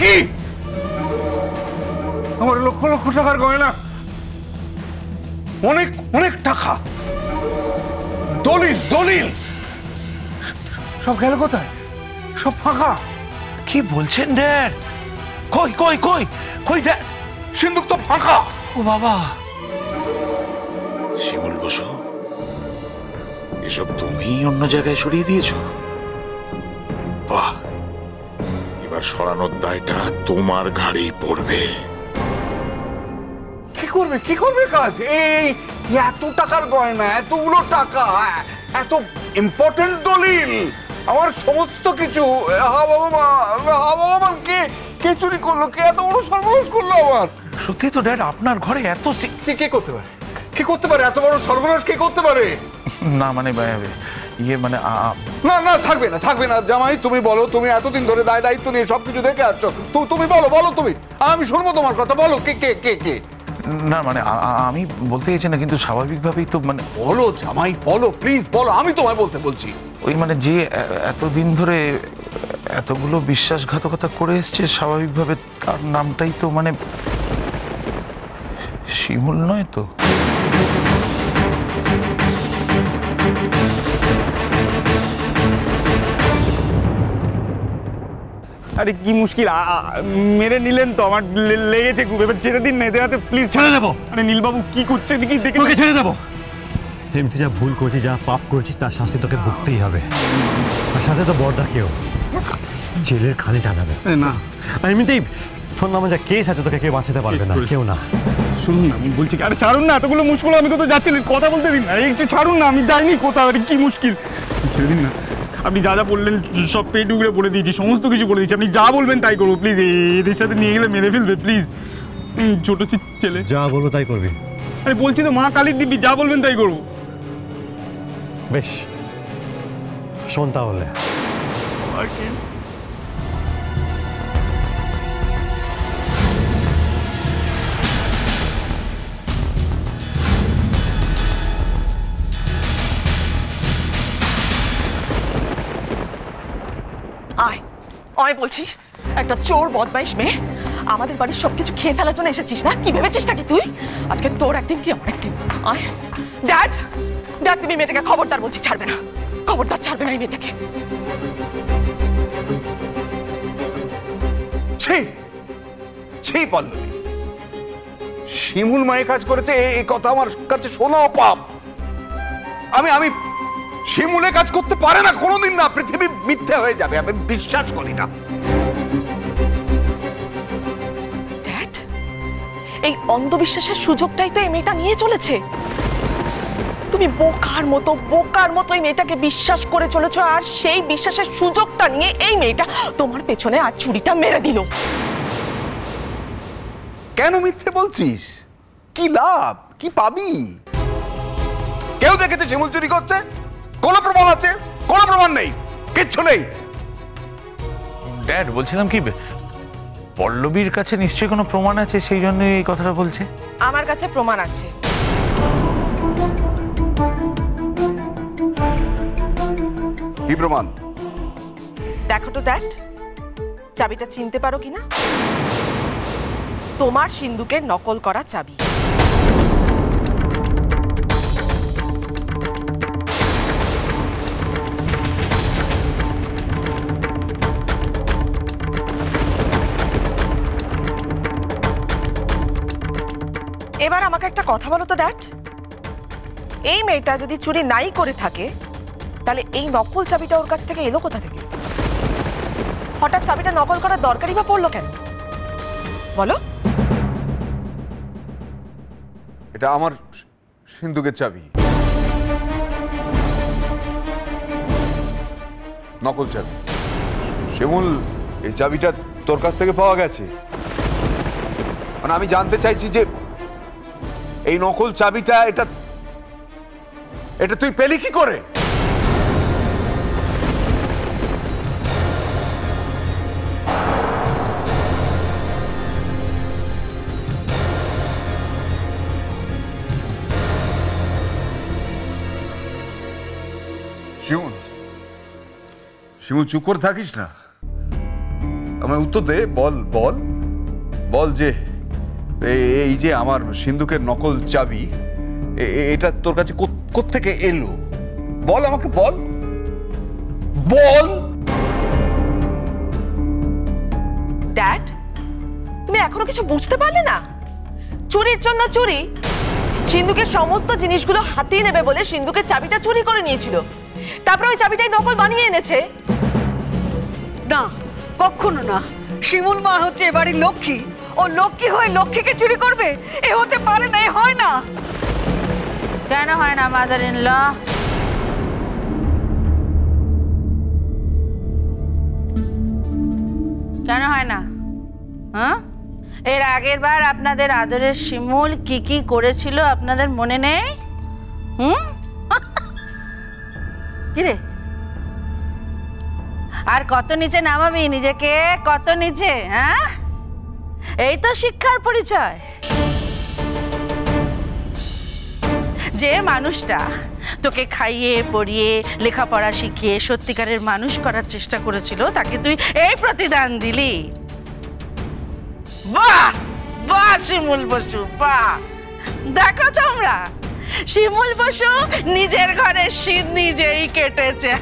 কি আমার লক্ষ লক্ষ টাকার গয়না, অনেক অনেক টাকা, দলিল দলিল সব গেল কোথায়? সব ফাঁকা। কি বলছেন ড্যাড? কই কই কই কই ড্যাড? সিন্ধুক তো ফাঁকা। ও বাবা, শিমুল বসু, এসব তুমি অন্য জায়গায় সরিয়ে দিয়েছো? বাহ, এবার সরানোর দায়টা তোমার ঘাড়েই পড়বে। কি করবে কাজ? এই এত টাকার গয়না, এতগুলো টাকা, এত ইম্পর্টেন্ট দলিল, আমার সমস্ত কিছু, কে চুরি করলো? কে এত বড় সর্বনাশ করলো আমার? সত্যি তো ড্যাড, আপনার ঘরে এত কে করতে পারে? কে করতে পারে এত বড় সর্বনাশ? কে করতে পারে? না মানে ইয়ে মানে না না, থাকবে না জামাই। তুমি বলো, তুমি এতদিন ধরে দায়িত্ব নিয়ে সবকিছু দেখে আসছো, তুমি বলো তুমি, আমি শুনবো তোমার কথা। বলো কে কে কে কে? না মানে আমি বলতে চাইছি না, কিন্তু স্বাভাবিকভাবেই তো মানে। বলো জামাই, বলো প্লিজ বলো, আমি তোমায় বলতে বলছি। ওই মানে যে এতদিন ধরে এতগুলো বিশ্বাসঘাতকতা করে এসছে, স্বাভাবিকভাবে তার নামটাই তো মানে শিমুল নয় তো? আরে কি মুশকিল, মেরে নিলেন তো, আমার লেগেছে খুব। এবার ছেড়ে দিন না, এদের হাতে প্লিজ। ছেড়ে দেবো? আরে নীলবাবু কি করছেন কি দেখে? তোকে ছেড়ে দেবো? এমনি যা ভুল করেছিস, যা পাপ করেছিস, তার শাস্তি তোকে ভুগতেই হবে। আর সাথে তো বড়দাকেও জেলের খালি টানাবে না। আর এমনিতেই তোর নামে যা কেস আছে, তোকে কেউ বাঁচাতে পারবে না, কেউ না। শুনুন না, আমি বলছি, আরে ছাড়ুন না, এতগুলো মুশকিল, আমি কোথাও যাচ্ছি না, কথা বলতে দিন না, একটু ছাড়ুন না, আমি যাইনি কোথাও। আরে কি মুশকিল, ছেড়ে দিন না। আপনি যা যা বললেন সব পেট উগড়ে বলে দিয়েছি, সমস্ত কিছু বলে দিয়েছি, আপনি যা বলবেন তাই করবো প্লিজ। এদের সাথে নিয়ে গেলে মেরে ফেলবে প্লিজ, ছোট ছেলে। যা বলবো তাই করবি? আরে বলছি তো, মা কালীর দিব্যি, যা বলবেন তাই করবো। বেশ, শোন তাহলে। আয় আয় বলছিস, একটা চোর বদমাইশ মেয়ে আমাদের বাড়ির সবকিছু খেয়ে ফেলার জন্য এসেছিস না? কি ভেবেছিস নাকি তুই? আজকে তোর একদিন কি আমার একদিন। আয় ড্যাড, ড্যাড তুমি মেয়েটাকে খবরদার বলছি ছাড়বে না, খবরদার ছাড়বে না এই মেয়েটাকে। ছি পল্লবী, শিমুল মায়ের কাজ করেছে এই কথা আমার কাছে শোনাও পাপ। আমি শিমুলে কাজ করতে পারে না কোনোদিন না, পৃথিবী মিথ্যে হয়ে যাবে, আমি বিশ্বাস করি না। ড্যাড, এই অন্ধবিশ্বাসের সুযোগটাই তো এই মেয়েটা নিয়ে চলেছে। তুমি বোকার মতো এই মেয়েটাকে বিশ্বাস করে চলেছো, আর সেই বিশ্বাসের সুযোগটা নিয়ে এই মেয়েটা তোমার পেছনে আর ছুরিটা মেরে দিল। কেন মিথ্যে বলছিস? কি লাভ, কি পাবি? কেউ দেখেছে শিমুল চুরি করছে? কোনো প্রমাণ আছে? কোনো প্রমাণ নেই, কিচ্ছু নেই। ড্যাড বলছিলাম কি, পল্লবীর কাছে নিশ্চয়ই কোনো প্রমাণ আছে, সেই জন্য এই কথাটা বলছে। আমার কাছে প্রমাণ আছে। কি প্রমাণ? দেখো তো ড্যাড, চাবিটা চিনতে পারো কিনা? তোমার সিন্ধুকের নকল করা চাবি। এবার আমাকে একটা কথা বলো তো ড্যাড, এই মেয়েটা যদি চুরি নাই করে থাকে, তাহলে এই নকল চাবিটা ওর কাছ থেকে এলো কোথা থেকে? হঠাৎ চাবিটা নকল করার দরকারই বা পড়লো কেন বলো? এটা আমার সিন্ধুকের চাবি, নকল চাবি। শিমুল, এই চাবিটা তোর কাছ থেকে পাওয়া গেছে। মানে আমি জানতে চাইছি যে এই নকল চাবিটা এটা তুই পেলি কি করে? শিমুল, চুপ করে থাকিস না। আমার উত্তর দে, বল বল বল যে এই যে আমার সিন্ধুকের নকল চাবি এটা তোর কাছে কোত্থেকে এলো? বল আমাকে, বল বল। ড্যাড, তুমি এখনো কিছু বুঝতে পারলে না? চুরির জন্য চুরি। সিন্ধুকের সমস্ত জিনিসগুলো হাতিয়ে নেবে বলে সিন্ধুকের চাবিটা চুরি করে নিয়েছিল, তারপর ওই চাবিটাই নকল বানিয়ে এনেছে। না, কখনো না। শিমুল মা হচ্ছে এবাড়ির লক্ষ্মী, ও লক্ষ্মী হয়ে লক্ষ্মীকে চুরি করবে? এ হতে পারে না, এ হয় না। কেন হয় না মাদার ইন ল? কেন হয় না? হ্যাঁ, এর আগের বার আপনাদের আদরের শিমুল কি কি করেছিল আপনাদের মনে নেই? কিরে, আর কত নিচে নামাবি নিজেকে? কত নিচে? হ্যাঁ, এই তো শিক্ষার পরিচয়। যে মানুষটা তোকে খাইয়ে পড়িয়ে লেখাপড়া শিখিয়ে সত্যিকারের মানুষ করার চেষ্টা করেছিল, তাকে তুই এই প্রতিদান দিলি। বাহ বাহ শিমুল বসু, বাহ। দেখো তোমরা, শিমুল বসু নিজের ঘরে শীত নিজেই কেটেছে।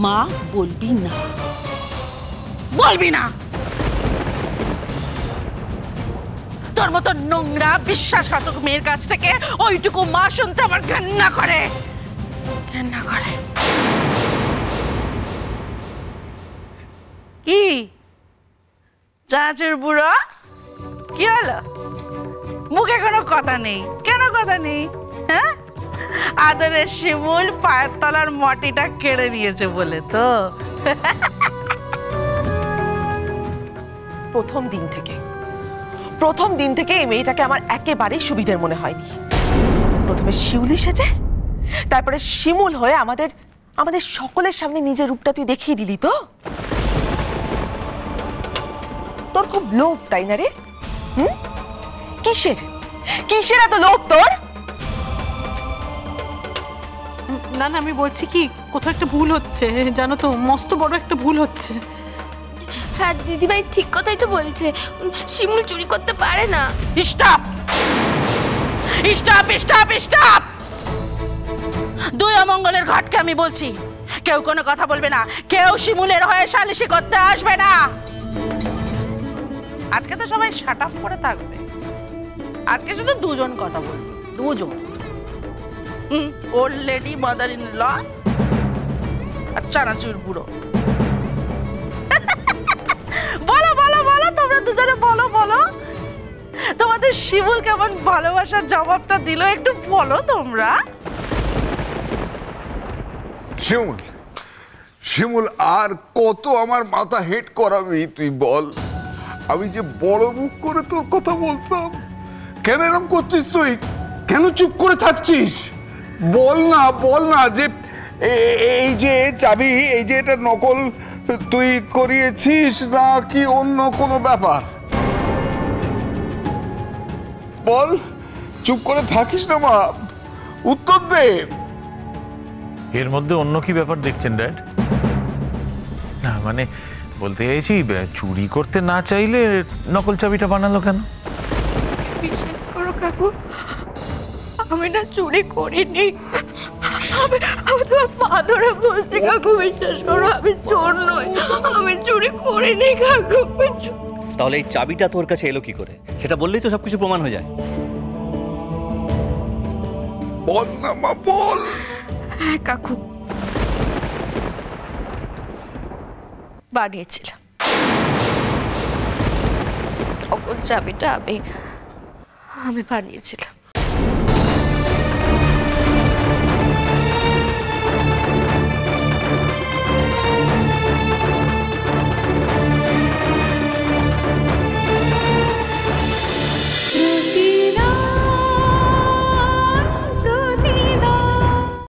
মা বলবি না, বলবি না। তোর মতো নোংরা বিশ্বাসঘাতক মেয়ের কাছ থেকে ওইটুকু মা শুনতে আমার ঘেন্না করে, ঘেন্না করে। কি চাচুর বুড়ো, কি হলো? মুখে কোনো কথা নেই? কেন কথা নেই? হ্যাঁ, আদরের শিমুল পায়ের তলার মাটিটা কেড়ে নিয়েছে বলে তো? প্রথম দিন থেকে এই মেয়েটাকে আমার একেবারেই সুবিধের মনে হয়নি। প্রথমে শিউলি সেজে, তারপরে শিমুল হয়ে আমাদের সকলের সামনে নিজের রূপটা তুই দেখিয়ে দিলি। তো তোর খুব লোভ, তাই না রে? কিসের এত লোভ তোর? না না, আমি বলছি কি, কোথাও একটা ভুল হচ্ছে, জানো তো, মস্ত বড় একটা ভুল হচ্ছে। হ্যাঁ দিদিভাই ঠিক কথাই তো বলছে, শিমুল চুরি করতে পারে না। Stop stop stop stop. দুই অমঙ্গলের ঘটকে আমি বলছি, কেউ কোনো কথা বলবে না, কেউ শিমুলের হয়ে সালিশি করতে আসবে না। আজকে তো সবাই শাট আপ করে থাকবে, আজকে শুধু দুজন কথা বলবে, দুজন। Old lady mother in law আর চানাচুর বুড়ো। বলো বলো বলো, তোমরা দুজনে বলো বলো, তোমাদের শিমুল কেমন ভালোবাসার জবাবটা দিল একটু বলো তোমরা। শিমুল আর কত আমার মাথা হেট করাবি তুই বল? আমি যে বড় মুখ করে তোর কথা বলতাম, কেন এরকম করছিস তুই? কেন চুপ করে থাকছিস? বল না যে এই যে চাবি, এই যে এটা নকল তুই করিয়েছিস না কি অন্য কোনো ব্যাপার? বল, চুপ করে থাকিস না মা, উত্তর দে। এর মধ্যে অন্য কি ব্যাপার দেখছেন ড্যাড? না মানে বলতে চাইছি, চুরি করতে না চাইলে নকল চাবিটা বানালো কেন? বিশ্বাস করো কাকু, আমি না চুরি করিনি। আমি তোমার পা ধরে বলছি কাকু, বিশ্বাস করো, আমি চোর নই, আমি চুরি করিনি কাকু। তাহলে এই চাবিটা তোর কাছে এলো কি করে? সেটা বললেই তো সবকিছু প্রমাণ হয়ে যায়। বল না মা, বল। হ্যাঁ কাকু, বানিয়েছিলাম। সকল চাবিটা আমি বানিয়েছিলাম।